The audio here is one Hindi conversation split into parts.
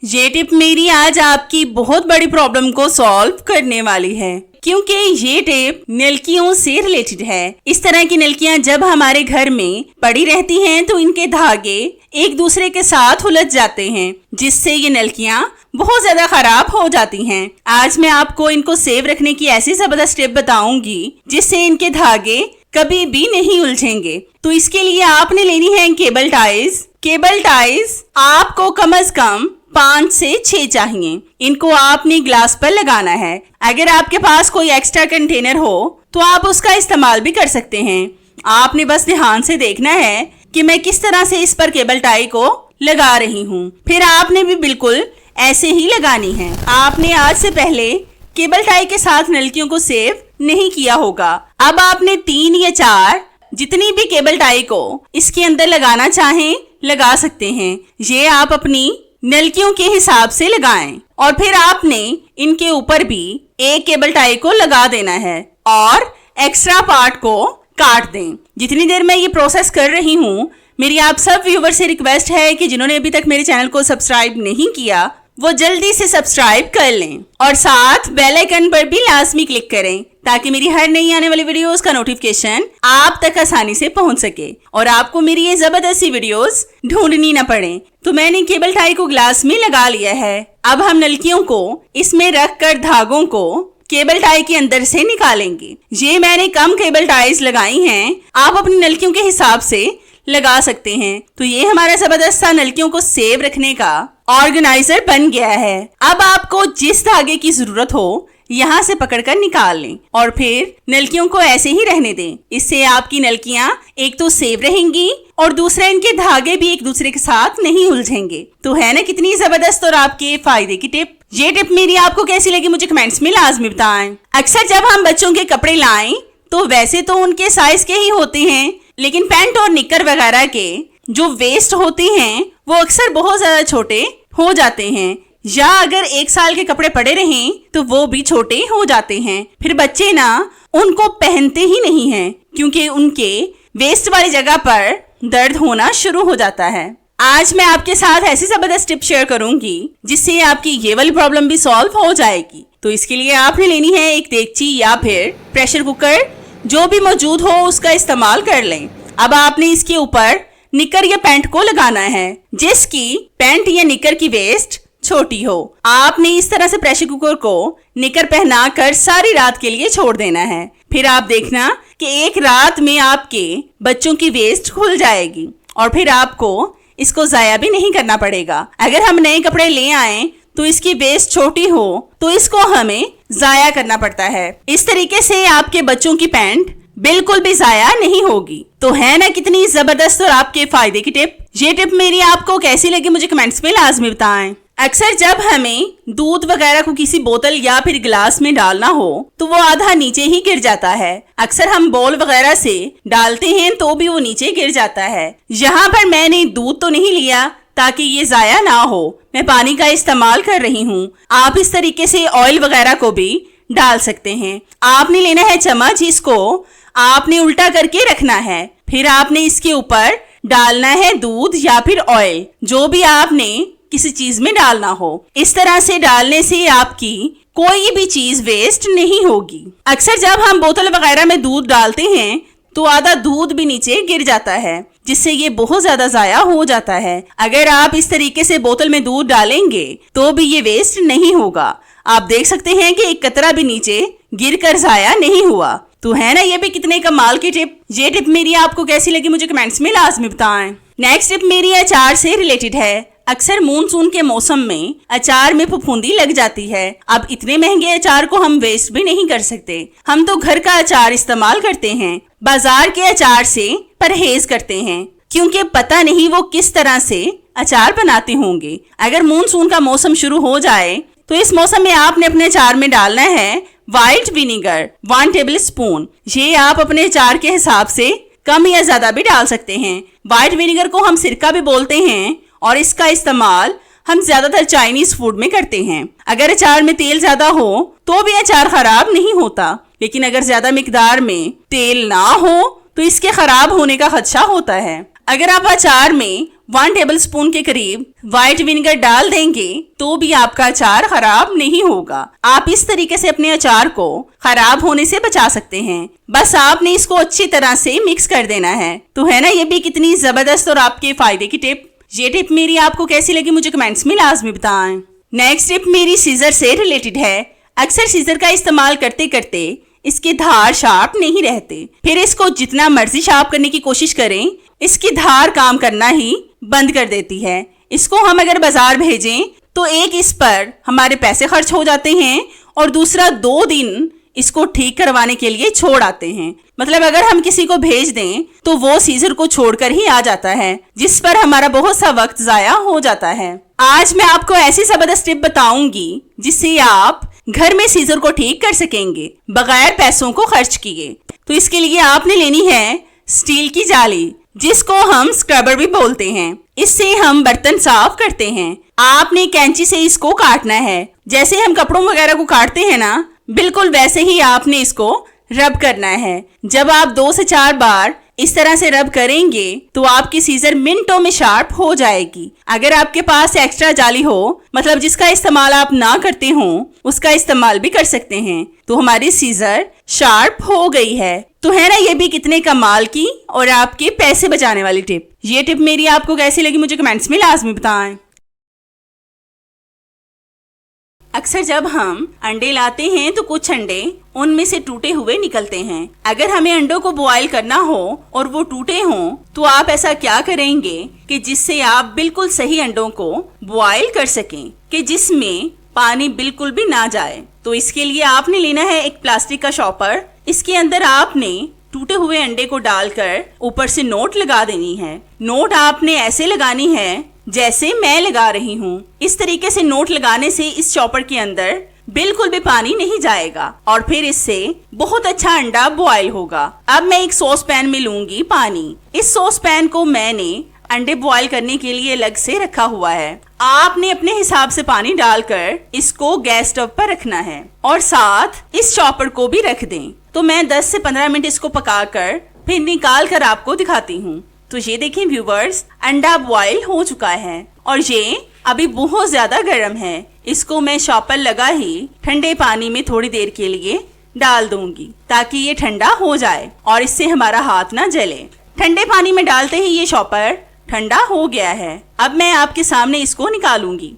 ये टिप मेरी आज आपकी बहुत बड़ी प्रॉब्लम को सॉल्व करने वाली है, क्योंकि ये टिप नलकियों से रिलेटेड है। इस तरह की नलकियां जब हमारे घर में पड़ी रहती हैं तो इनके धागे एक दूसरे के साथ उलझ जाते हैं, जिससे ये नलकियां बहुत ज्यादा खराब हो जाती हैं। आज मैं आपको इनको सेव रखने की ऐसी जबरदस्त टिप बताऊंगी जिससे इनके धागे कभी भी नहीं उलझेंगे। तो इसके लिए आपने लेनी है केबल टाइज। केबल टाइज आपको कम से कम 5 से 6 चाहिए। इनको आपने ग्लास पर लगाना है। अगर आपके पास कोई एक्स्ट्रा कंटेनर हो तो आप उसका इस्तेमाल भी कर सकते हैं। आपने बस ध्यान से देखना है कि मैं किस तरह से इस पर केबल टाई को लगा रही हूँ। फिर आपने भी बिल्कुल ऐसे ही लगानी है। आपने आज से पहले केबल टाई के साथ नलकियों को सेव नहीं किया होगा। अब आपने 3 या 4 जितनी भी केबल टाई को इसके अंदर लगाना चाहें लगा सकते हैं। ये आप अपनी नलकियों के हिसाब से लगाएं और फिर आपने इनके ऊपर भी एक केबल टाई को लगा देना है और एक्स्ट्रा पार्ट को काट दें। जितनी देर मैं ये प्रोसेस कर रही हूँ, मेरी आप सब व्यूवर से रिक्वेस्ट है कि जिन्होंने अभी तक मेरे चैनल को सब्सक्राइब नहीं किया वो जल्दी से सब्सक्राइब कर लें और साथ बेल आइकन पर भी लाजमी क्लिक करें ताकि मेरी हर नई आने वाली वीडियोस का नोटिफिकेशन आप तक आसानी से पहुंच सके और आपको मेरी ये जबरदस्त वीडियोस ढूंढनी न पड़े। तो मैंने केबल टाई को ग्लास में लगा लिया है। अब हम नलकियों को इसमें रख कर धागों को केबल टाई के अंदर से निकालेंगे। ये मैंने कम केबल टाइज लगाई हैं, आप अपनी नलकियों के हिसाब से लगा सकते हैं। तो ये हमारा जबरदस्त सा नलकियों को सेव रखने का ऑर्गेनाइजर बन गया है। अब आपको जिस धागे की जरूरत हो यहाँ से पकड़कर निकाल लें और फिर नलकियों को ऐसे ही रहने दें। इससे आपकी नलकियां एक तो सेव रहेंगी और दूसरा इनके धागे भी एक दूसरे के साथ नहीं उलझेंगे। तो है ना कितनी जबरदस्त और आपके फायदे की टिप। ये टिप मेरी आपको कैसी लगी मुझे कमेंट्स में लाजमी बताएं। अक्सर जब हम बच्चों के कपड़े लाएं तो वैसे तो उनके साइज के ही होते हैं, लेकिन पैंट और निकर वगैरह के जो वेस्ट होते हैं वो अक्सर बहुत ज्यादा छोटे हो जाते हैं, या अगर 1 साल के कपड़े पड़े रहें तो वो भी छोटे हो जाते हैं। फिर बच्चे ना उनको पहनते ही नहीं हैं क्योंकि उनके वेस्ट वाली जगह पर दर्द होना शुरू हो जाता है। आज मैं आपके साथ ऐसी जबरदस्त टिप शेयर करूंगी जिससे आपकी ये वाली प्रॉब्लम भी सॉल्व हो जाएगी। तो इसके लिए आपने लेनी है एक देगची या फिर प्रेशर कुकर, जो भी मौजूद हो उसका इस्तेमाल कर लें। अब आपने इसके ऊपर निकर या पैंट को लगाना है जिसकी पैंट या निकर की वेस्ट छोटी हो। आपने इस तरह से प्रेशर कुकर को निकर पहनाकर सारी रात के लिए छोड़ देना है। फिर आप देखना कि एक रात में आपके बच्चों की वेस्ट खुल जाएगी और फिर आपको इसको जाया भी नहीं करना पड़ेगा। अगर हम नए कपड़े ले आए तो इसकी वेस्ट छोटी हो तो इसको हमें जाया करना पड़ता है। इस तरीके से आपके बच्चों की पैंट बिल्कुल भी जाया नहीं होगी। तो है ना कितनी जबरदस्त और आपके फायदे की टिप। ये टिप मेरी आपको कैसी लगी मुझे कमेंट्स में लाजमी बताएं। अक्सर जब हमें दूध वगैरह को किसी बोतल या फिर गिलास में डालना हो तो वो आधा नीचे ही गिर जाता है। अक्सर हम बोल वगैरह से डालते हैं तो भी वो नीचे गिर जाता है। यहाँ पर मैंने दूध तो नहीं लिया ताकि ये जाया ना हो, मैं पानी का इस्तेमाल कर रही हूँ। आप इस तरीके से ऑयल वगैरह को भी डाल सकते हैं। आपने लेना है चम्मच, इसको आपने उल्टा करके रखना है। फिर आपने इसके ऊपर डालना है दूध या फिर ऑयल, जो भी आपने किसी चीज में डालना हो। इस तरह से डालने से आपकी कोई भी चीज वेस्ट नहीं होगी। अक्सर जब हम बोतल वगैरह में दूध डालते हैं तो आधा दूध भी नीचे गिर जाता है, जिससे ये बहुत ज्यादा जाया हो जाता है। अगर आप इस तरीके से बोतल में दूध डालेंगे तो भी ये वेस्ट नहीं होगा। आप देख सकते हैं कि एक कतरा भी नीचे गिर कर जाया नहीं हुआ। तो है ना ये भी कितने कमाल की टिप। ये टिप मेरी आपको कैसी लगी मुझे कमेंट्स में लाजमी बताएं। नेक्स्ट टिप मेरी अचार से रिलेटेड है। अक्सर मानसून के मौसम में अचार में फफूंदी लग जाती है। अब इतने महंगे अचार को हम वेस्ट भी नहीं कर सकते। हम तो घर का अचार इस्तेमाल करते हैं, बाजार के अचार से परहेज करते हैं क्योंकि पता नहीं वो किस तरह से अचार बनाते होंगे। अगर मानसून का मौसम शुरू हो जाए तो इस मौसम में आपने अपने अचार में डालना है व्हाइट विनेगर 1 टेबल स्पून। ये आप अपने अचार के हिसाब से कम या ज्यादा भी डाल सकते हैं। व्हाइट विनेगर को हम सिरका भी बोलते हैं और इसका इस्तेमाल हम ज्यादातर चाइनीज फूड में करते हैं। अगर अचार में तेल ज्यादा हो तो भी अचार खराब नहीं होता, लेकिन अगर ज्यादा मिकदार में तेल ना हो तो इसके खराब होने का खदशा होता है। अगर आप अचार में 1 टेबलस्पून के करीब व्हाइट विनेगर डाल देंगे तो भी आपका अचार खराब नहीं होगा। आप इस तरीके से अपने अचार को खराब होने से बचा सकते हैं। बस आपने इसको अच्छी तरह से मिक्स कर देना है। तो है ना ये भी कितनी जबरदस्त और आपके फायदे की टिप। ये टिप मेरी आपको कैसी लगी मुझे कमेंट्स में लाजमी बताएं। नेक्स्ट टिप मेरी सीजर से रिलेटेड है। अक्सर सीजर का इस्तेमाल करते करते इसके धार शार्प नहीं रहते, फिर इसको जितना मर्जी शार्प करने की कोशिश करें इसकी धार काम करना ही बंद कर देती है। इसको हम अगर बाजार भेजें तो एक इस पर हमारे पैसे खर्च हो जाते हैं और दूसरा 2 दिन इसको ठीक करवाने के लिए छोड़ आते हैं। मतलब अगर हम किसी को भेज दें तो वो सीजर को छोड़कर ही आ जाता है, जिस पर हमारा बहुत सा वक्त जाया हो जाता है। आज मैं आपको ऐसी जबरदस्त टिप बताऊंगी जिससे आप घर में सीजर को ठीक कर सकेंगे बगैर पैसों को खर्च किए। तो इसके लिए आपने लेनी है स्टील की जाली, जिसको हम स्क्रबर भी बोलते हैं। इससे हम बर्तन साफ करते हैं। आपने कैंची से इसको काटना है, जैसे हम कपड़ों वगैरह को काटते हैं ना, बिल्कुल वैसे ही आपने इसको रब करना है। जब आप 2 से 4 बार इस तरह से रब करेंगे तो आपकी सीजर मिनटों में शार्प हो जाएगी। अगर आपके पास एक्स्ट्रा जाली हो, मतलब जिसका इस्तेमाल आप ना करते हो, उसका इस्तेमाल भी कर सकते हैं। तो हमारी सीजर शार्प हो गई है। तो है ना ये भी कितने कमाल की और आपके पैसे बचाने वाली टिप। ये टिप मेरी आपको कैसी लगी मुझे कमेंट्स में लाजमी बताएं। अक्सर जब हम अंडे लाते हैं तो कुछ अंडे उनमें से टूटे हुए निकलते हैं। अगर हमें अंडों को बॉईल करना हो और वो टूटे हों तो आप ऐसा क्या करेंगे कि जिससे आप बिल्कुल सही अंडों को बॉईल कर सकें कि जिसमें पानी बिल्कुल भी ना जाए। तो इसके लिए आपने लेना है एक प्लास्टिक का शॉपर। इसके अंदर आपने टूटे हुए अंडे को डालकर ऊपर से नोट लगा देनी है। नोट आपने ऐसे लगानी है जैसे मैं लगा रही हूँ। इस तरीके से नोट लगाने से इस चॉपर के अंदर बिल्कुल भी पानी नहीं जाएगा और फिर इससे बहुत अच्छा अंडा बॉईल होगा। अब मैं एक सॉस पैन में लूंगी पानी। इस सॉस पैन को मैंने अंडे बॉईल करने के लिए अलग से रखा हुआ है। आपने अपने हिसाब से पानी डालकर इसको गैस स्टोव पर रखना है और साथ इस चॉपर को भी रख दें। तो मैं 10 से 15 मिनट इसको पकाकर फिर निकाल कर आपको दिखाती हूँ। तो ये देखें व्यूवर्स, अंडा बॉईल हो चुका है और ये अभी बहुत ज्यादा गर्म है। इसको मैं शॉपर लगा ही ठंडे पानी में थोड़ी देर के लिए डाल दूंगी ताकि ये ठंडा हो जाए और इससे हमारा हाथ ना जले। ठंडे पानी में डालते ही ये शॉपर ठंडा हो गया है। अब मैं आपके सामने इसको निकालूंगी।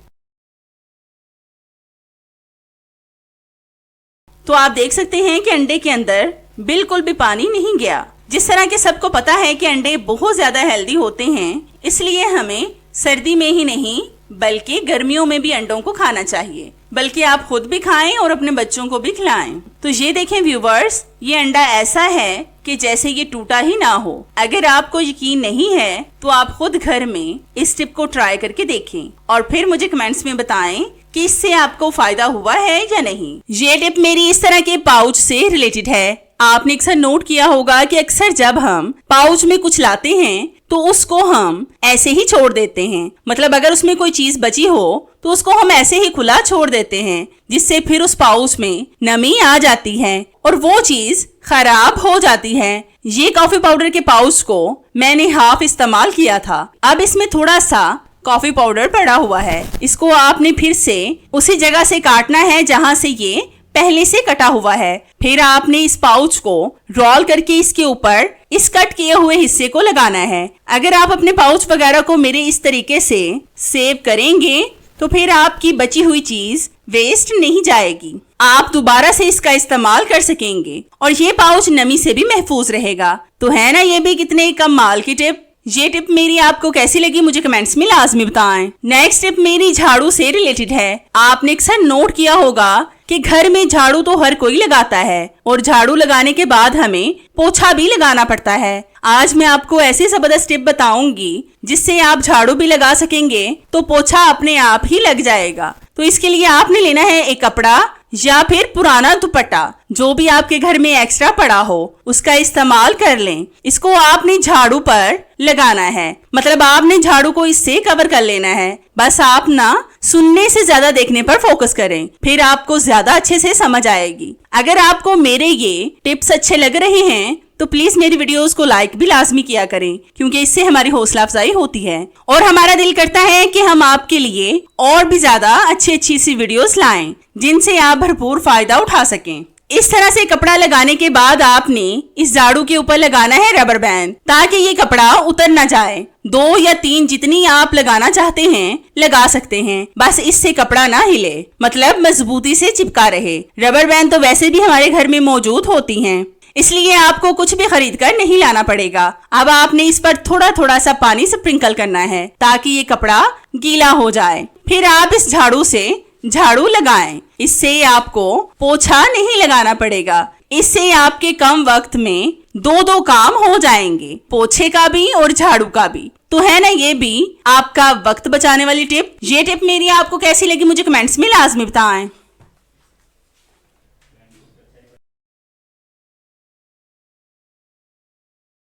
तो आप देख सकते हैं कि अंडे के अंदर बिल्कुल भी पानी नहीं गया। जिस तरह के सबको पता है कि अंडे बहुत ज्यादा हेल्दी होते हैं, इसलिए हमें सर्दी में ही नहीं बल्कि गर्मियों में भी अंडों को खाना चाहिए। बल्कि आप खुद भी खाएं और अपने बच्चों को भी खिलाएं। तो ये देखें व्यूवर्स, ये अंडा ऐसा है कि जैसे ये टूटा ही ना हो। अगर आपको यकीन नहीं है तो आप खुद घर में इस टिप को ट्राई करके देखें और फिर मुझे कमेंट्स में बताएं कि इससे आपको फायदा हुआ है या नहीं। ये टिप मेरी इस तरह के पाउच से रिलेटेड है। आपने अक्सर नोट किया होगा कि अक्सर जब हम पाउच में कुछ लाते हैं तो उसको हम ऐसे ही छोड़ देते हैं। मतलब अगर उसमें कोई चीज बची हो तो उसको हम ऐसे ही खुला छोड़ देते हैं, जिससे फिर उस पाउच में नमी आ जाती है और वो चीज खराब हो जाती है। ये कॉफी पाउडर के पाउच को मैंने हाफ इस्तेमाल किया था। अब इसमें थोड़ा सा कॉफी पाउडर पड़ा हुआ है। इसको आपने फिर से उसी जगह से काटना है जहाँ से ये पहले से कटा हुआ है। फिर आपने इस पाउच को रोल करके इसके ऊपर इस कट किए हुए हिस्से को लगाना है। अगर आप अपने पाउच वगैरह को मेरे इस तरीके से सेव करेंगे तो फिर आपकी बची हुई चीज वेस्ट नहीं जाएगी। आप दोबारा से इसका इस्तेमाल कर सकेंगे और ये पाउच नमी से भी महफूज रहेगा। तो है ना ये भी कितने कमाल की टिप। ये टिप मेरी आपको कैसी लगी मुझे कमेंट्स में लाजमी बताएं। नेक्स्ट टिप मेरी झाड़ू से रिलेटेड है। आपने अक्सर नोट किया होगा कि घर में झाड़ू तो हर कोई लगाता है और झाड़ू लगाने के बाद हमें पोछा भी लगाना पड़ता है। आज मैं आपको ऐसी जबरदस्त टिप बताऊंगी जिससे आप झाड़ू भी लगा सकेंगे तो पोछा अपने आप ही लग जाएगा। तो इसके लिए आपने लेना है एक कपड़ा या फिर पुराना दुपट्टा, जो भी आपके घर में एक्स्ट्रा पड़ा हो उसका इस्तेमाल कर लें। इसको आपने झाड़ू पर लगाना है, मतलब आपने झाड़ू को इससे कवर कर लेना है। बस आप ना सुनने से ज्यादा देखने पर फोकस करें, फिर आपको ज्यादा अच्छे से समझ आएगी। अगर आपको मेरे ये टिप्स अच्छे लग रहे हैं तो प्लीज मेरी वीडियोस को लाइक भी लाजमी किया करें, क्योंकि इससे हमारी हौसला अफजाई होती है और हमारा दिल करता है कि हम आपके लिए और भी ज्यादा अच्छी सी वीडियोस लाएं जिनसे आप भरपूर फायदा उठा सकें। इस तरह से कपड़ा लगाने के बाद आपने इस झाड़ू के ऊपर लगाना है रबर बैंड, ताकि ये कपड़ा उतर ना जाए। 2 या 3 जितनी आप लगाना चाहते हैं लगा सकते हैं, बस इससे कपड़ा ना हिले, मतलब मजबूती से चिपका रहे। रबर बैंड तो वैसे भी हमारे घर में मौजूद होती हैं, इसलिए आपको कुछ भी खरीद कर नहीं लाना पड़ेगा। अब आपने इस पर थोड़ा थोड़ा सा पानी स्प्रिंकल करना है ताकि ये कपड़ा गीला हो जाए। फिर आप इस झाड़ू से झाड़ू लगाएं। इससे आपको पोछा नहीं लगाना पड़ेगा। इससे आपके कम वक्त में 2 काम हो जाएंगे, पोछे का भी और झाड़ू का भी। तो है ना ये भी आपका वक्त बचाने वाली टिप। ये टिप मेरी आपको कैसी लगी मुझे कमेंट्स में लाजमी बताएं।